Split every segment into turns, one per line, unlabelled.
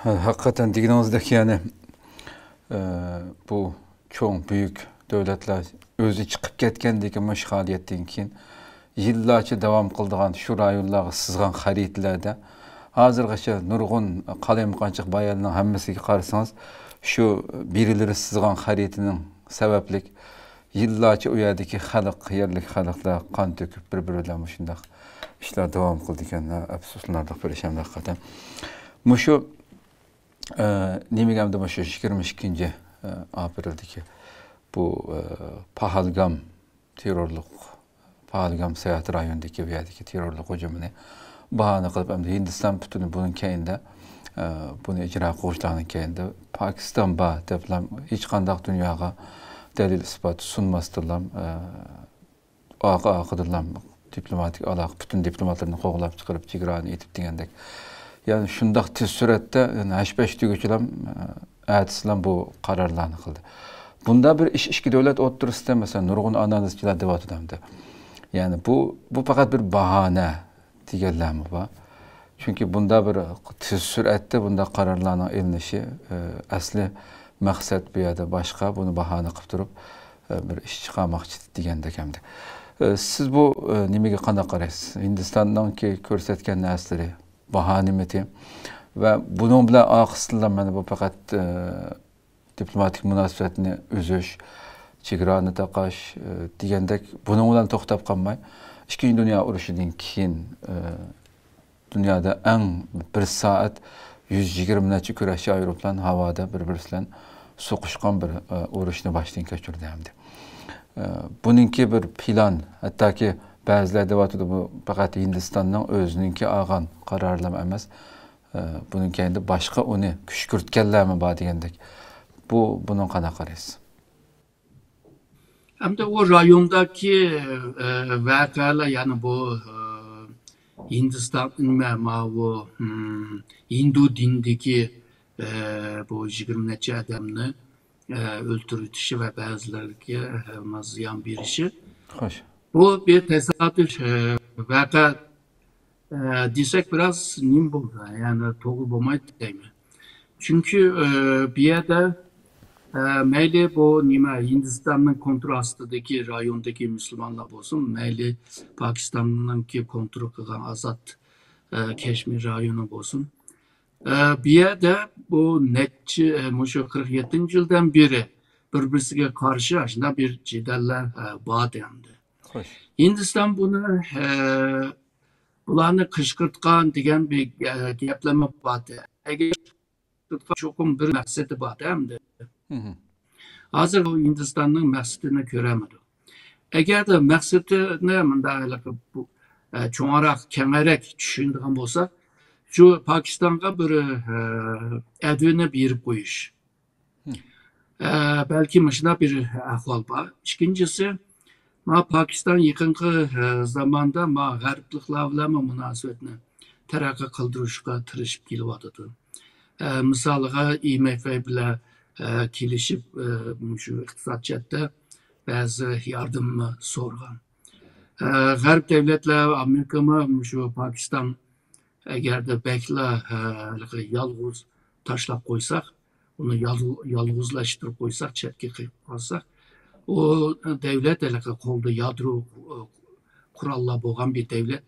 Hakikaten diginimizdeki yani bu çok büyük devletler özü çıkıp ketgendeki meşgaliyetten keyin yıllarca devam kıldıgan şu rayonlarga sızgan xaritlerde hazırgacha nurgun kalem kançık bayanın hammasiga qarasangiz şu birileri sızgan xaritinin sebeplik yıllarca u yerdeki xalq, yerlik xalqlar kan töküp bir-biriyle şundaq işler devam kıldı ekan. Afsuslanardik perişan hakikaten. Muşu Nimigamda şu 22 aprildeki bu Pahalgam terörlük Pahalgam seyahat rayonundaki veyadaki terörlük hücumunu bahane kılıp hem de Hindistan bütünü bunun keyinde bunu icra koğuşlarının keyinde Pakistan deplam hiç kandak dünyaya delil ispat sunmastırlam akıdırlam diplomatik alaq bütün diplomatlarını qoğulap çıkarıp çigrani etip degендek. Yani şundaq tez süratda yani H5 tügüçülam ätislam bu kararlarını kıldı. Bunda bir iki devlet oturursa mesela nurgun analizciler devat edemdi. Yani bu fakat bir bahane digellermi var. Çünkü bunda bir tez süratda bunda kararlarının elinişi asli maksat bir yerde başka bunu bahane kılıp durup bir iş çıkarmakçı degендek hemdi. Siz bu nimege qanday qaraysiz? Hindistandan ki ko'rsatgan narsalari bahanimeti ve bunun bilan aqıslanmani bu faqat diplomatik münasebetini üzüş, chegarani taqash degandek bunun bilan to'xtab qolmay, Ikkinchi dunyo urushidan keyin dunyoda eng bir soat 120 necha kurashchi aeroplan havoda bir-biri bilan so'qishgan bir urushni boshdan kechirdi hamdi. Bununki bir plan, hatta ki bazıları da vardı bu fakat Hindistan'dan özününki ağan kararlama emas. Bunun kendi başka onu küşkürtkenler mi var diyendek. Bunun kana karayız.
Hem de o rayondaki vakalar yani bu Hindistan'ın bu Hindu dindeki bu 20 neçe adamını öldürütüşü ve bazılarına ziyan bir işi.
Hoş.
Bu bir tesadüf vaka desek biraz nim buldu. Yani doğru bulmaydı değil mi? Çünkü bir yerde meyli bu nime Hindistan'ın kontrol altındaki rayondaki Müslümanlar olsun, meyli Pakistan'ın ki kontrol kılan azat Keşmir rayonu olsun. Bir yerde bu netçi, şu 47. yıldan beri birbirine karşı aslında bir cideller bağlandı. Hindistan bunu bularını kışkırtkan degen bir gepleme vardı. Eğer çokum bir məqsədi var hem de. Hazır o Hindistan'ın məqsədini göremedi. Eğer de məqsədini bu çoğarak, kemerek düşündüğüm olsa, şu Pakistan'a bir edvine bir koyuş. Belki başına bir ahval var. İkincisi, Pakistan yakınkı zamanda G'arbliklarla münasebetini terakki kıldırışga tırışıp kelyapti. Misalga IMF bilan kelishib şu iqtisodiyotda bazı yardım so'rgan. G'arb devletler Amerika şu Pakistan eğer de bekla yalğız taşlap koysak, onu yalğızlaştırıp koysak, chetga qo'yib qo'ysak, o devlet kolda yadro kurallar bo'lgan bir devlet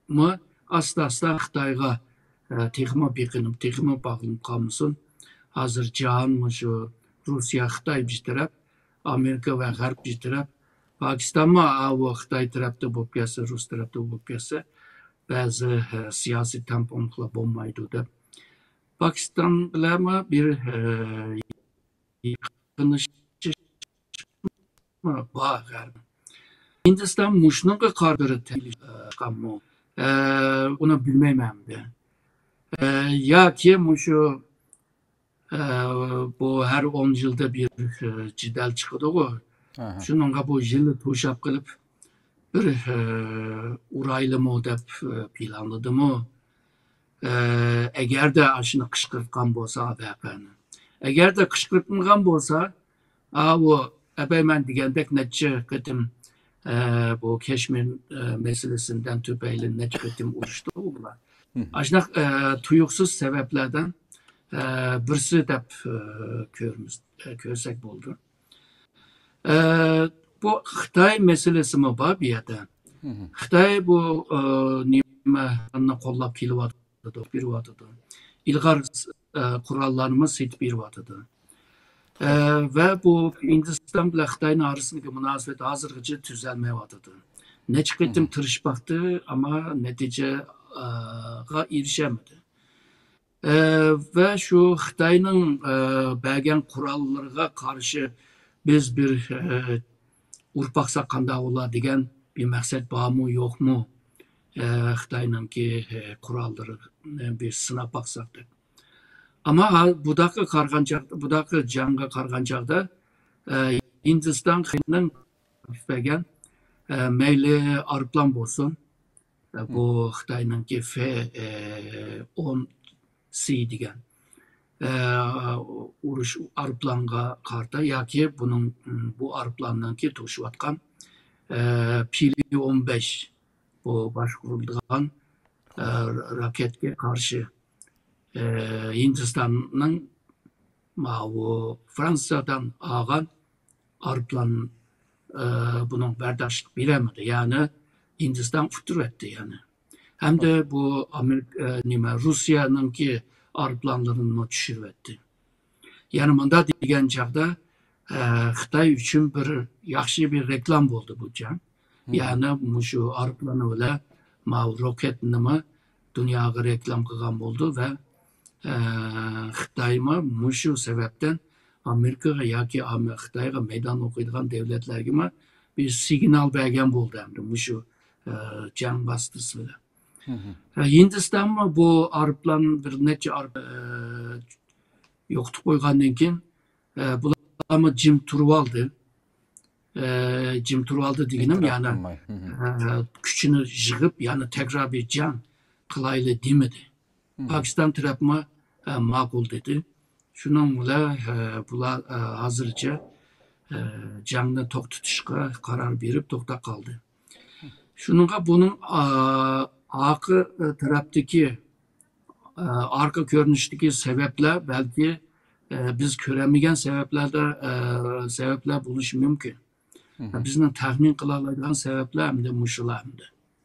mi asta Xitoyga texmo beqinib, texmo bağlanıp kalmışsın. Hazır cihan şu Rusya, Xitoy bir taraf, Amerika ve G'arb bir taraf, Pakistan mı o Xitoy tarafta bu piyasa, Rus tarafta bu piyasa, bazı siyasi tamponlukla bulmaydı da. Pakistan bilen bir yakınışma var G'arb. Hindistan muşnun kararı çıkanmı. Onu bilmem de. Ya ki şu bu her 10 yılda bir cidel çıkıdı o. Şununla bu yılı tuşap kılıp bir uraylı mı da planladı mı? Eğer de aşını kışkırtkan bolsa vakanı. Eğer de kışkırtmagan bolsa o ben digendek netçe kıtım bu Keşmir meselesinden tüpeyle netçe kıtım uçtu bunlar. Aşnak tuyuksuz sebeplerden birisi deb ko'rsak bo'ldi. Bu Xitoy meselesi mi bor bu yerda? Xitoy bu nimani qo'llab kelyapti, beryapti. İlg'or qurollarni setib beryapti. Ve bu Hindiston bilan Xitoyning orasidagi munosabat hozirgacha tuzalmayapti. Necha qatim tirishmoqdi, ama netijaga erishemedi. Ve şu Xitoyning bergan qurollarga qarshi biz bir urpaqsa qanday bo'lar degan bir maqsad bormi yo'qmi? Xitoyningki qurollarini bir sinab baqsak deb. Ama budaqqı jangga qargan chaqda Hindiston Xitoyning bergan mayli aeroplan bo'lsin, bu Xitoyningki F-10C degan urush aeroplanga qarta yoki bu aeroplanninki to'shiyotgan Pili-15 bu boshqarilgan raketga qarshi Hindistanning Fransiyadan olgan aeroplan bunun bardoshlik beremedi. Yani Hindiston futur etti yani. Hem de bu Rusya'nınki aeroplanlarını düşürüp etti. Yani bunda degan chaqda Xitoy uchun bir yaxshi bir reklam bo'ldi bu jang. Yani şu aeroplanı bilan roketni dunyoga reklam qilgan bo'ldi ve Xitoy şu sebepten Amerikaga yoki Xitoyga meydan o'qiydigan devletlarga bir signal bergan bo'ldi endi şu jang bastisi bilan. Hindiston bu aeroplan bir necha yo'qitib qo'ygandan keyin bular jim turib oldi. Jim turib oldi deganim yani kuchini yig'ib yani tekrar bir jang qilayli demedi. Pakiston tarafı ma'qul dedi. Şunun bilan bular hozircha jangni to'xtatishga qaror berib to'xtab qoldi. Şununla bunun arka taraftaki arka görünüşteki sebepler belki biz göremegen sebepler buluşu mümkün. Bizden tahmin kılabildiğin sebepler hem de muşular hem de.